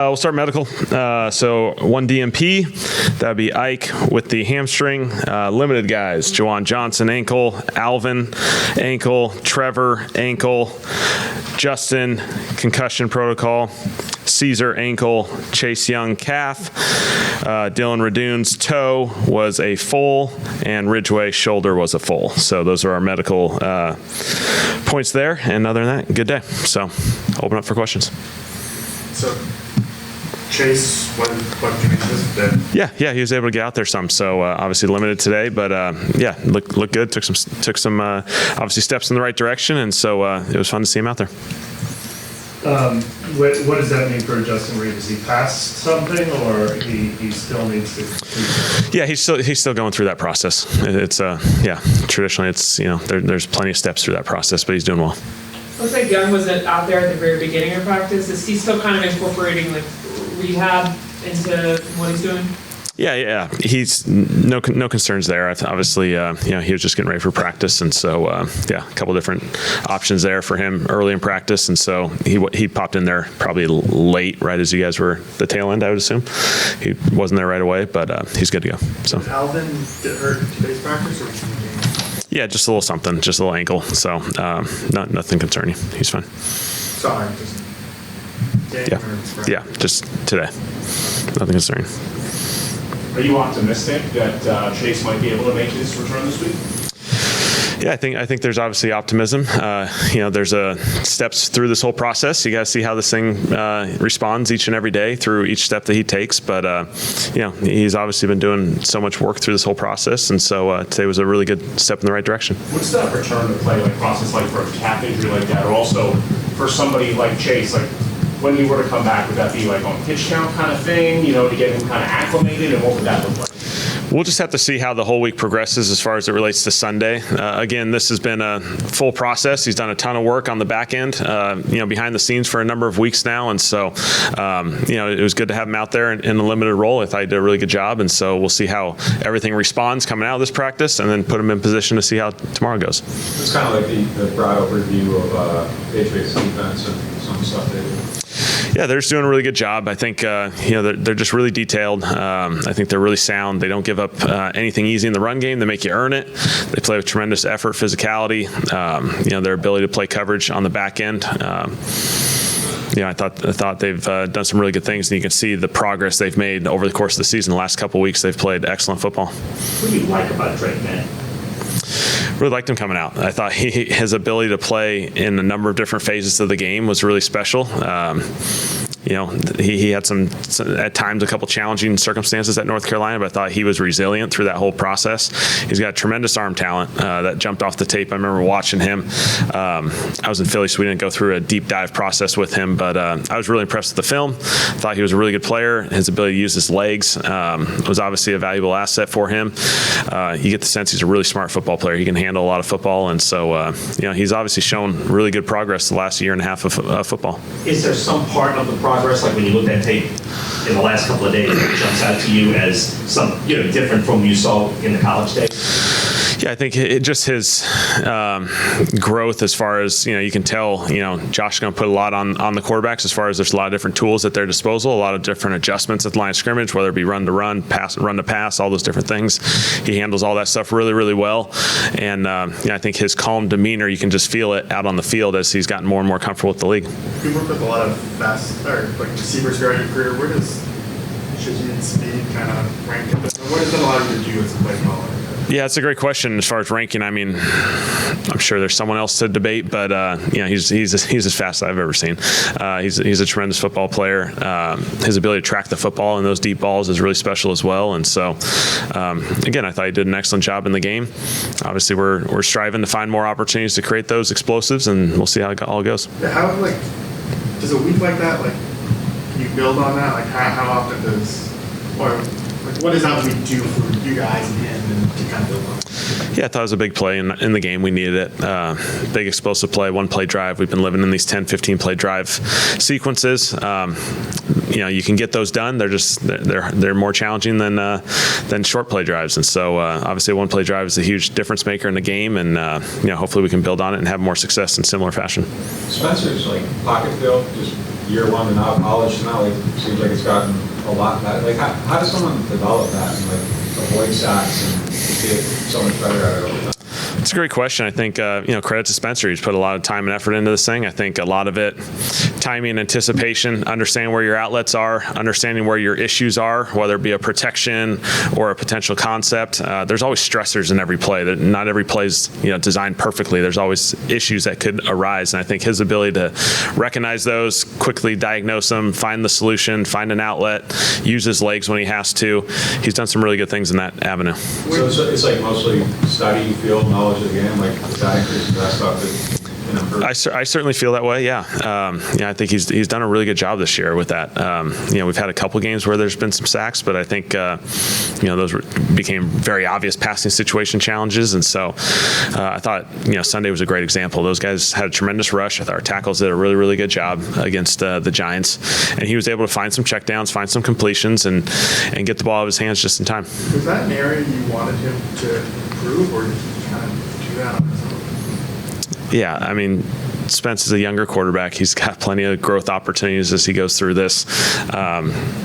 We'll start medical. So one DMP, that would be Ike with the hamstring. Limited guys, Jawan Johnson, ankle. Alvin, ankle. Trevor, ankle. Justin, concussion protocol. Caesar, ankle. Chase Young, calf. Dylan Radoon's toe was a full, and Ridgeway, shoulder was a full. So those are our medical points there. And other than that, good day. So open up for questions. So Chase, what can you do? Yeah, he was able to get out there some. So obviously limited today, but yeah, looked good. Took some obviously steps in the right direction, and so it was fun to see him out there. What does that mean for Justin Reed? Has he passed something, or he still needs to? Yeah, he's still going through that process. It's traditionally it's there's plenty of steps through that process, but he's doing well. Looks like Young was out there at the very beginning of practice. Is he still kind of incorporating like rehab into what he's doing? Yeah. He's no concerns there. Obviously, he was just getting ready for practice, and so a couple different options there for him early in practice, and so he popped in there probably late, right as you guys were the tail end, I would assume. He wasn't there right away, but he's good to go. So. Did Alvin get hurt in today's practice, or? Yeah, just a little something, just a little ankle. So nothing concerning. He's fine. Sorry, just just today. Nothing concerning. Are you optimistic that Chase might be able to make his return this week? Yeah, I think there's obviously optimism. There's steps through this whole process. You got to see how this thing responds each and every day through each step that he takes. But he's obviously been doing so much work through this whole process, and so today was a really good step in the right direction. What's that return to play process like for a calf injury like that, or also for somebody like Chase? When he were to come back, would that be on pitch count kind of thing, to get him kind of acclimated, and what would that look like? We'll just have to see how the whole week progresses as far as it relates to Sunday. Again, this has been a full process. He's done a ton of work on the back end, behind the scenes for a number of weeks now. And so, it was good to have him out there in a limited role. I thought he did a really good job. And so we'll see how everything responds coming out of this practice, and then put him in position to see how tomorrow goes. It's kind of like the broad overview of Patriots defense and some stuff they do. Yeah, they're just doing a really good job. I think they're just really detailed. I think they're really sound. They don't give up anything easy in the run game. They make you earn it. They play with tremendous effort, physicality. Their ability to play coverage on the back end. I thought they've done some really good things, and you can see the progress they've made over the course of the season. The last couple of weeks, they've played excellent football. What do you like about Drake, man? Really liked him coming out. I thought his ability to play in a number of different phases of the game was really special. He had some at times a couple challenging circumstances at North Carolina, but I thought he was resilient through that whole process. He's got tremendous arm talent that jumped off the tape. I remember watching him. I was in Philly, so we didn't go through a deep dive process with him, but I was really impressed with the film. Thought he was a really good player. His ability to use his legs was obviously a valuable asset for him. You get the sense he's a really smart football player. He can handle a lot of football, and so he's obviously shown really good progress the last year and a half of football. Is there some part of the progress, like when you look at tape in the last couple of days, that jumps out to you as some different from what you saw in the college days? Yeah, I think just his growth as far as, you can tell, Josh is going to put a lot on the quarterbacks as far as there's a lot of different tools at their disposal, a lot of different adjustments at the line of scrimmage, whether it be run to run, run to pass, all those different things. He handles all that stuff really, really well. And I think his calm demeanor, you can just feel it out on the field as he's gotten more and more comfortable with the league. You work with a lot of fast receivers throughout your career. Where does Shazeen's speed kind of rank? What does that allow you to do as a play caller? Yeah, it's a great question as far as ranking. I mean, I'm sure there's someone else to debate, but he's as fast as I've ever seen. He's a tremendous football player. His ability to track the football and those deep balls is really special as well. And so, again, I thought he did an excellent job in the game. Obviously, we're striving to find more opportunities to create those explosives, and we'll see how it all goes. How does a week like that you build on that? How often what does that week do for you guys and him to kind of build on? Yeah, I thought it was a big play in the game. We needed it. Big explosive play, one play drive. We've been living in these 10, 15 play drive sequences. You can get those done. They're more challenging than short play drives. And so obviously one play drive is a huge difference maker in the game, and hopefully we can build on it and have more success in similar fashion. Spencer's pocket field, just year one to now college to now, like, seems like it's gotten a lot better. Like, how does someone develop that and, like, avoid sacks and get so much better at it over time? It's a great question. I think, credit to Spencer. He's put a lot of time and effort into this thing. I think a lot of it, timing, anticipation, understanding where your outlets are, understanding where your issues are, whether it be a protection or a potential concept. There's always stressors in every play. That not every play is designed perfectly. There's always issues that could arise. And I think his ability to recognize those, quickly diagnose them, find the solution, find an outlet, use his legs when he has to. He's done some really good things in that avenue. So it's like mostly study, field knowledge of the game, like does that increase that stuff? I certainly feel that way. Yeah. I think he's done a really good job this year with that. We've had a couple games where there's been some sacks, but I think those became very obvious passing situation challenges, and so I thought Sunday was a great example. Those guys had a tremendous rush. I thought our tackles did a really, really good job against the Giants, and he was able to find some checkdowns, find some completions, and get the ball out of his hands just in time. Was that an area you wanted him to improve, or did he kind of do that on his own? Yeah, I mean, Spence is a younger quarterback. He's got plenty of growth opportunities as he goes through this.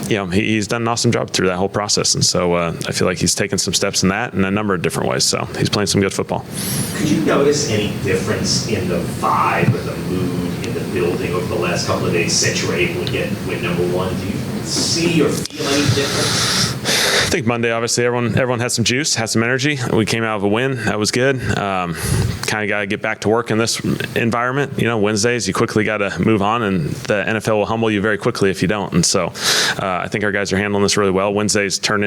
He's done an awesome job through that whole process, and so I feel like he's taken some steps in that in a number of different ways. So he's playing some good football. Could you notice any difference in the vibe or the mood in the building over the last couple of days since you were able to get win number one? Do you see or feel any difference? I think Monday, obviously, everyone had some juice, had some energy. We came out of a win. That was good. Kind of got to get back to work in this environment. Wednesdays, you quickly got to move on, and the NFL will humble you very quickly if you don't. And so I think our guys are handling this really well. Wednesdays are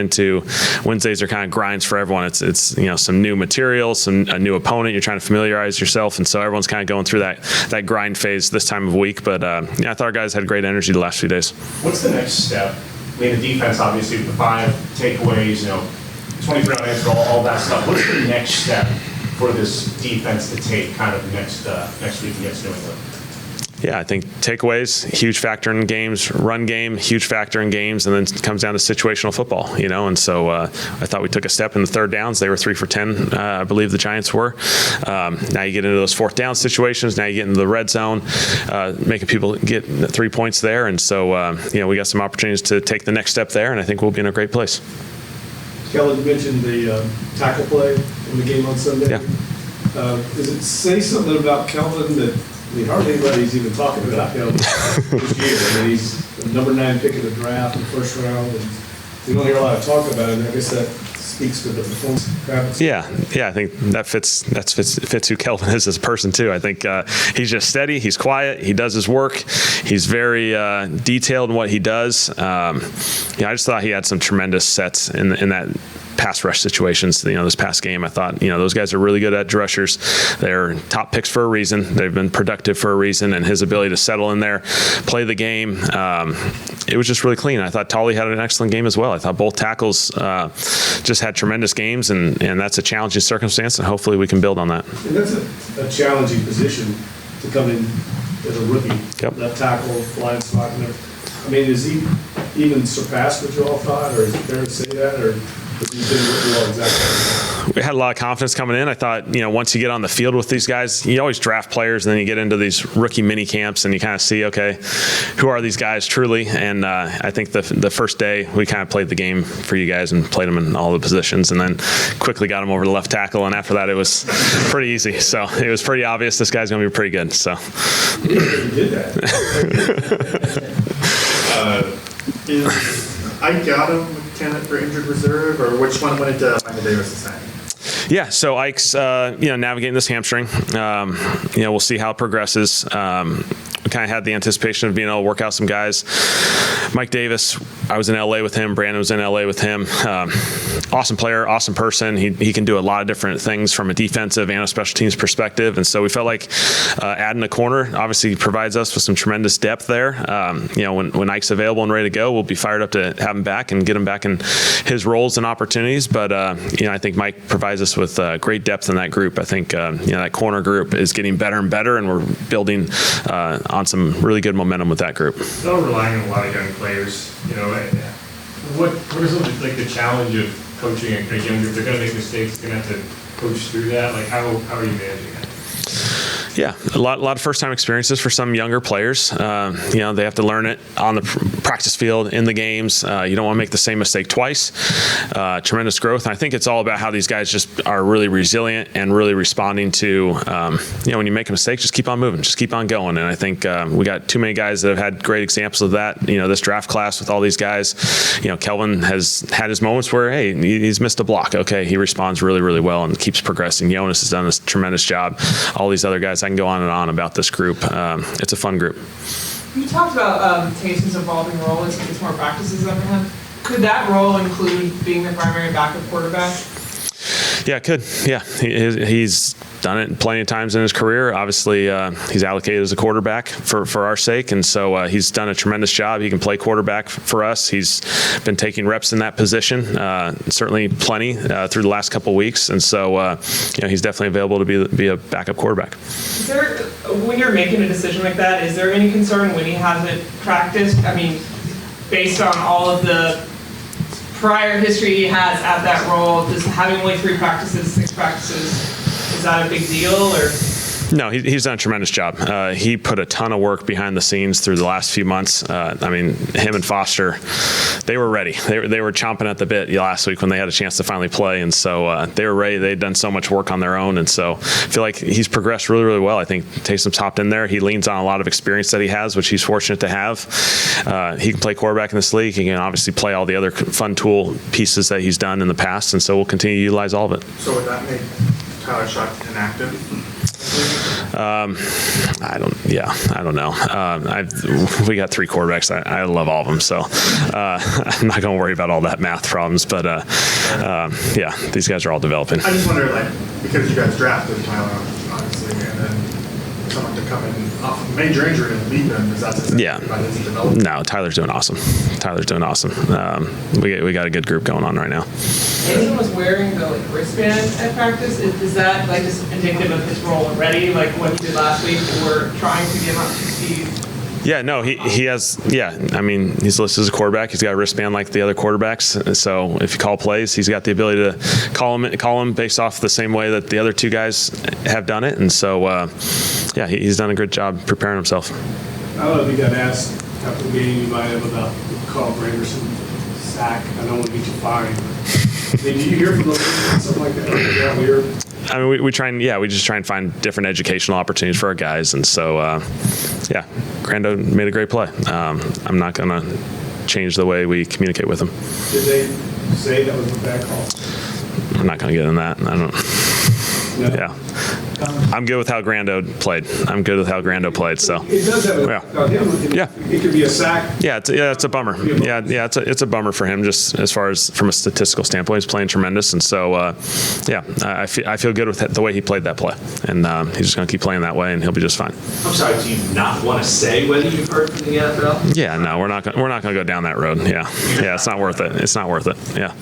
kind of grinds for everyone. It's some new material, a new opponent. You're trying to familiarize yourself, and so everyone's kind of going through that grind phase this time of week. But I thought our guys had great energy the last few days. What's the next step? I mean, the defense, obviously, with the 5 takeaways, 23 on answer, all that stuff. What's the next step for this defense to take kind of next week against New England? Yeah, I think takeaways, huge factor in games. Run game, huge factor in games, and then it comes down to situational football, And so I thought we took a step in the third downs. They were 3 for 10, I believe the Giants were. Now you get into those fourth down situations. Now you get into the red zone, making people get 3 points there. And so, we got some opportunities to take the next step there, and I think we'll be in a great place. Kellen mentioned the tackle play in the game on Sunday. Yeah. Does it say something about Kelvin that, hardly anybody's even talking about him this year? He's the number 9 pick of the draft in the first round, and we don't hear a lot of talk about it. I guess that speaks to the performance. Yeah, I think that fits who Kelvin is as a person too. I think he's just steady. He's quiet. He does his work. He's very detailed in what he does. I just thought he had some tremendous sets in that pass rush situations. This past game, I thought, those guys are really good edge rushers. They're top picks for a reason. They've been productive for a reason, and his ability to settle in there, play the game, it was just really clean. I thought Tolly had an excellent game as well. I thought both tackles just had tremendous games, and that's a challenging circumstance, and hopefully we can build on that. And that's a challenging position to come in as a rookie. Yep. Left tackle, blind spot. I mean, is he even surpassed what you all thought, or is it fair to say that, or? We had a lot of confidence coming in. I thought, once you get on the field with these guys, you always draft players, and then you get into these rookie mini camps, and you kind of see, okay, who are these guys truly? And I think the first day we kind of played the game for you guys and played them in all the positions, and then quickly got them over to left tackle. And after that, it was pretty easy. So it was pretty obvious this guy's going to be pretty good. So you did that. I got him candidate for injured reserve, or which one went into Michael Davis this time? Yeah, so Ike's navigating this hamstring. We'll see how it progresses. We kind of had the anticipation of being able to work out some guys. Mike Davis, I was in LA with him. Brandon was in LA with him. Awesome player, awesome person. He can do a lot of different things from a defensive and a special teams perspective. And so we felt like adding a corner obviously provides us with some tremendous depth there. When Ike's available and ready to go, we'll be fired up to have him back and get him back in his roles and opportunities. But I think Mike provides us with great depth in that group. I think that corner group is getting better and better, and we're building on some really good momentum with that group. Still relying on a lot of young players. What is like the challenge of coaching a young group? They're going to make mistakes. They're going to have to coach through that. Like how are you managing that? Yeah, a lot of first-time experiences for some younger players. They have to learn it on the practice field, in the games. You don't want to make the same mistake twice. Tremendous growth, and I think it's all about how these guys just are really resilient and really responding to, when you make a mistake, just keep on moving, just keep on going. And I think we got too many guys that have had great examples of that. This draft class with all these guys. Kelvin has had his moments where, hey, he's missed a block. Okay, he responds really, really well and keeps progressing. Jonas has done a tremendous job. All these other guys, I can go on and on about this group. It's a fun group. You talked about Taysom's evolving role as he gets more practices under him. Could that role include being the primary backup quarterback? Yeah, it could. Yeah, he's done it plenty of times in his career. Obviously, he's allocated as a quarterback for our sake, and so he's done a tremendous job. He can play quarterback for us. He's been taking reps in that position, certainly plenty through the last couple of weeks, and so he's definitely available to be a backup quarterback. Is there, when you're making a decision like that, is there any concern when he hasn't practiced? I mean, based on all of the prior history he has at that role, does having only 3 practices, 6 practices, is that a big deal, or? No, he's done a tremendous job. He put a ton of work behind the scenes through the last few months. Him and Foster, they were ready. They were chomping at the bit last week when they had a chance to finally play, and so they were ready. They'd done so much work on their own, and so I feel like he's progressed really, really well. I think Taysom's hopped in there. He leans on a lot of experience that he has, which he's fortunate to have. He can play quarterback in this league. He can obviously play all the other fun tool pieces that he's done in the past, and so we'll continue to utilize all of it. So would that make Tyler Shuck inactive? I don't know. We got 3 quarterbacks. I love all of them, so I'm not going to worry about all that math problems. But these guys are all developing. I just wonder, because you guys drafted Tyler, obviously, and then someone to come in off of a major injury and lead them, is that about his development? No, Tyler's doing awesome. We got a good group going on right now. Taysom was wearing the wristband at practice. Is that just indicative of his role already, like what he did last week, or trying to get him up to speed? Yeah, no, he has. Yeah, he's listed as a quarterback. He's got a wristband like the other quarterbacks. So if you call plays, he's got the ability to call him based off the same way that the other 2 guys have done it. And so, he's done a good job preparing himself. I don't know if you got asked after the game, you might have about Carl Granderson sack. I don't want to get you fired. Did you hear from them something like that? Is that weird? We just try and find different educational opportunities for our guys, and so Grando made a great play. I'm not going to change the way we communicate with them. Did they say that was a bad call? I'm not going to get in that. I don't. No? Yeah. I'm good with how Grando played. So it does have an effect on him. Yeah. It could be a sack. It's a bummer. It's a bummer for him, just as far as from a statistical standpoint. He's playing tremendous, and so I feel good with the way he played that play, and he's just going to keep playing that way, and he'll be just fine. I'm sorry, do you not want to say whether you've heard from the NFL? Yeah, no, we're not going to go down that road. Yeah, it's not worth it. Yeah.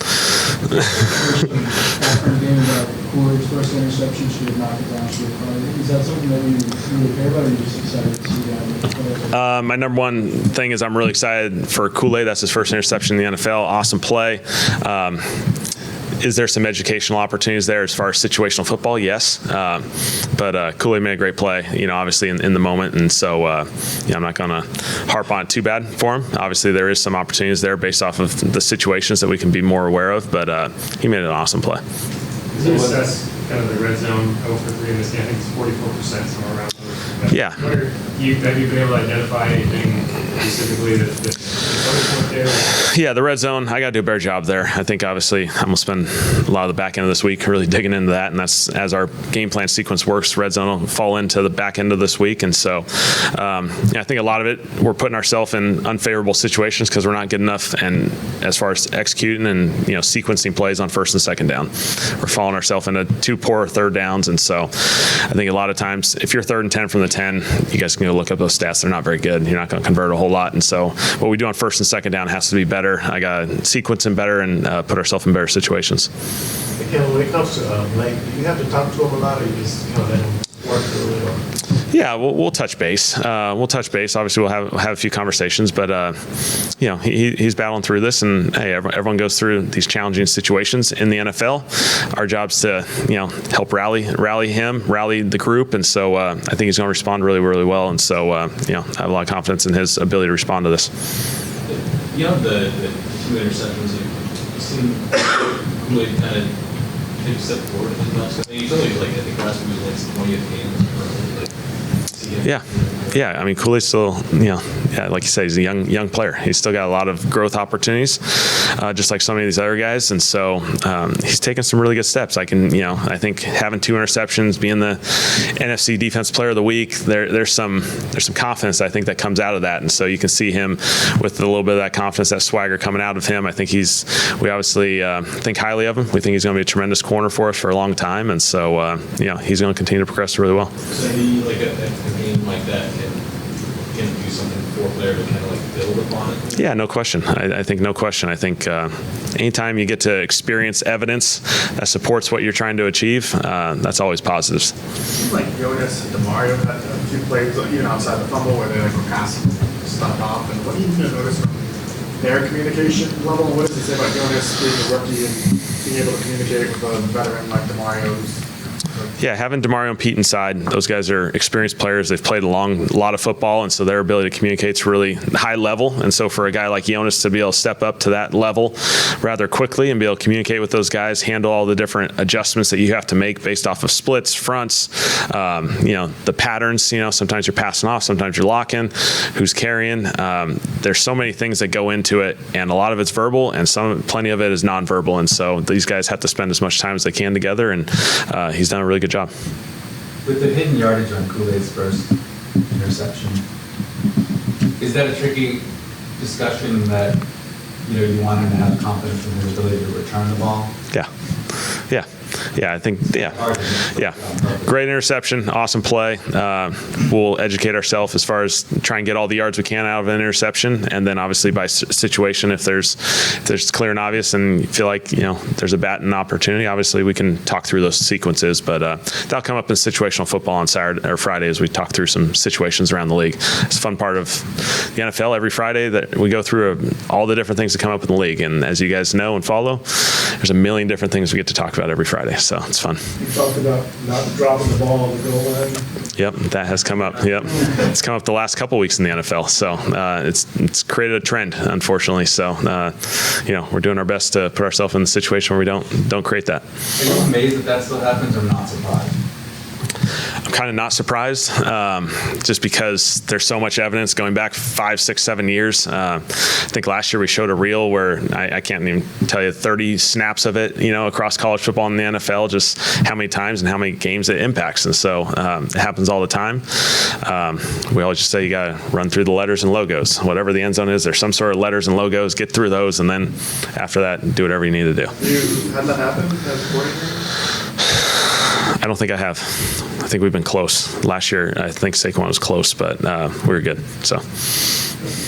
Coolidge's first interception should have knocked it down. Is that something that you really care about, or are you just excited to see that? My number one thing is I'm really excited for Kool-Aid. That's his first interception in the NFL. Awesome play. Is there some educational opportunities there as far as situational football? Yes. But Kool-Aid made a great play, obviously in the moment. And so, I'm not going to harp on it too bad for him. Obviously, there is some opportunities there based off of the situations that we can be more aware of. But he made an awesome play. Can you assess kind of the red zone 0 for 3 in this game? I think it's 44%, somewhere around there. Yeah. Have you been able to identify anything specifically that's there? Yeah, the red zone, I got to do a better job there. I think, obviously, I'm going to spend a lot of the back end of this week really digging into that, and that's as our game plan sequence works, red zone will fall into the back end of this week. And so I think a lot of it, we're putting ourselves in unfavorable situations because we're not good enough and as far as executing and sequencing plays on first and second down. We're falling ourselves into 2 poor third downs. And so I think a lot of times, if you're 3rd and 10 from the 10, you guys can go look up those stats. They're not very good. You're not going to convert a whole lot. And so what we do on first and second down has to be better. I got to sequence them better and put ourselves in better situations. Kellen, when it comes to Blake, do you have to talk to him about it, or you just let him Yeah, we'll touch base. Obviously, we'll have a few conversations, but he's battling through this, and hey, everyone goes through these challenging situations in the NFL. Our job's to help rally him, rally the group, and so I think he's going to respond really, really well. And so I have a lot of confidence in his ability to respond to this. The 2 interceptions, you seem really kind of take a step forward in the last. I mean, he's only I think last week was his 20th game. Yeah. I mean, Kool-Aid's still, like you say, he's a young player. He's still got a lot of growth opportunities, just like so many of these other guys. And so he's taken some really good steps. I think having 2 interceptions, being the NFC Defense Player of the Week, there's some confidence I think that comes out of that. And so you can see him with a little bit of that confidence, that swagger coming out of him. I think we obviously think highly of him. We think he's going to be a tremendous corner for us for a long time. And so he's going to continue to progress really well. So he a game like that can do something for a player to kind of build upon it? Yeah, no question. I think no question. I think anytime you get to experience evidence that supports what you're trying to achieve, that's always positive. Like Jonas and DeMario had a few plays, even outside the fumble, where they were passing stuff off. And what do you notice from their communication level? What does it say about Jonas being a rookie and being able to communicate with a veteran like DeMario? Yeah, having DeMario and Pete inside, those guys are experienced players. They've played a lot of football, and so their ability to communicate is really high level. And so for a guy like Jonas to be able to step up to that level rather quickly and be able to communicate with those guys, handle all the different adjustments that you have to make based off of splits, fronts, the patterns. Sometimes you're passing off, sometimes you're locking, who's carrying. There's so many things that go into it, and a lot of it's verbal, and plenty of it is nonverbal. And so these guys have to spend as much time as they can together, and he's done a really good job. With the hidden yardage on Kool-Aid's first interception, is that a tricky discussion that you want him to have confidence in his ability to return the ball? Yeah, I think, great interception, awesome play. We'll educate ourselves as far as try and get all the yards we can out of an interception, and then obviously by situation, if there's clear and obvious and you feel like there's a batting opportunity, obviously we can talk through those sequences. But that'll come up in situational football on Saturday or Friday as we talk through some situations around the league. It's a fun part of the NFL every Friday that we go through all the different things that come up in the league, and as you guys know and follow, there's a million different things we get to talk about every Friday. So it's fun. You talked about not dropping the ball on the goal line. Yep, that has come up. Yep, it's come up the last couple weeks in the NFL. So it's created a trend, unfortunately. So we're doing our best to put ourselves in the situation where we don't create that. Are you amazed that still happens, or not surprised? I'm kind of not surprised, just because there's so much evidence going back 5, 6, 7 years. I think last year we showed a reel where I can't even tell you 30 snaps of it, across college football and the NFL, just how many times and how many games it impacts. And so it happens all the time. We always just say you got to run through the letters and logos. Whatever the end zone is, there's some sort of letters and logos, get through those, and then after that, do whatever you need to do. You had that happen as a coordinator? I don't think I have. I think we've been close. Last year, I think Saquon was close, but we were good. So.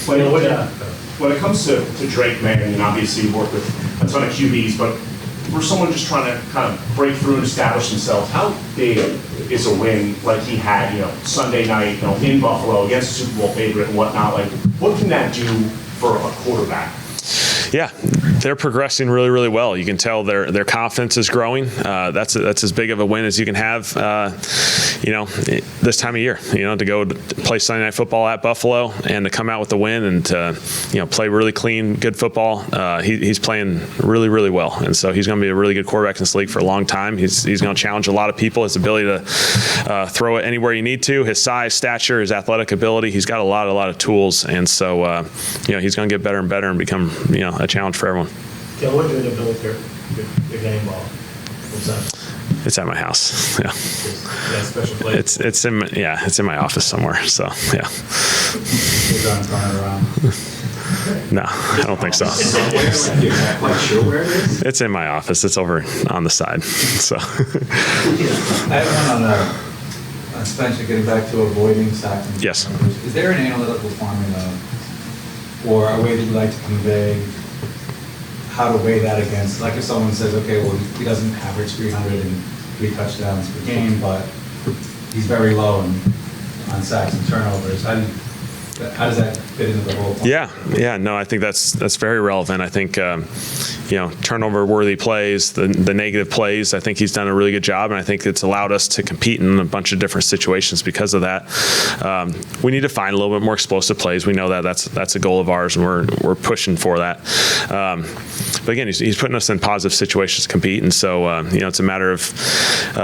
When it comes to Drake, man, obviously you work with a ton of QBs, but for someone just trying to kind of break through and establish themselves, how big is a win like he had, Sunday night, in Buffalo against a Super Bowl favorite and whatnot? Like, what can that do for a quarterback? Yeah, they're progressing really, really well. You can tell their confidence is growing. That's as big of a win as you can have, this time of year. To go to play Sunday Night Football at Buffalo and to come out with a win and to play really clean, good football. He's playing really, really well, and so he's going to be a really good quarterback in this league for a long time. He's going to challenge a lot of people. His ability to throw it anywhere you need to, his size, stature, his athletic ability. He's got a lot of tools, and so he's going to get better and better and become a challenge for everyone. Yeah, what do you do with your game ball? What's that? It's at my house. Yeah. Special place. It's in my office somewhere. So yeah. No, I don't think so. It's in my office. It's over on the side. So. I have one on Spencer, getting back to avoiding sacks. Yes. Is there an analytical formula or a way that you like to convey how to weigh that against, like if someone says, okay, well, he doesn't average 303 touchdowns per game, but he's very low on sacks and turnovers. How does that fit into the whole plan? Yeah, no, I think that's very relevant. I think turnover-worthy plays, the negative plays, I think he's done a really good job, and I think it's allowed us to compete in a bunch of different situations because of that. We need to find a little bit more explosive plays. We know that that's a goal of ours, and we're pushing for that. But again, he's putting us in positive situations to compete, and so it's a matter of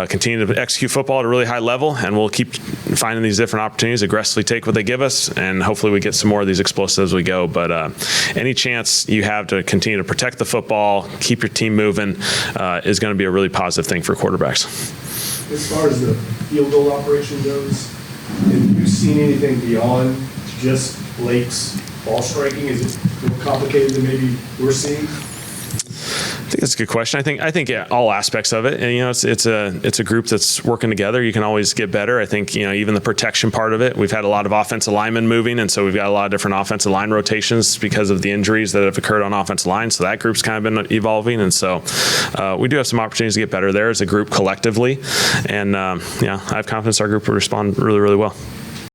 continuing to execute football at a really high level, and we'll keep finding these different opportunities, aggressively take what they give us, and hopefully we get some more of these explosives as we go. But any chance you have to continue to protect the football, keep your team moving, is going to be a really positive thing for quarterbacks. As far as the field goal operation goes, have you seen anything beyond just Blake's ball striking? Is it more complicated than maybe we're seeing? I think that's a good question. I think yeah, all aspects of it, and it's a group that's working together. You can always get better. I think even the protection part of it. We've had a lot of offensive linemen moving, and so we've got a lot of different offensive line rotations because of the injuries that have occurred on offensive line. So that group's kind of been evolving, and so we do have some opportunities to get better there as a group collectively. And I have confidence our group will respond really, really well.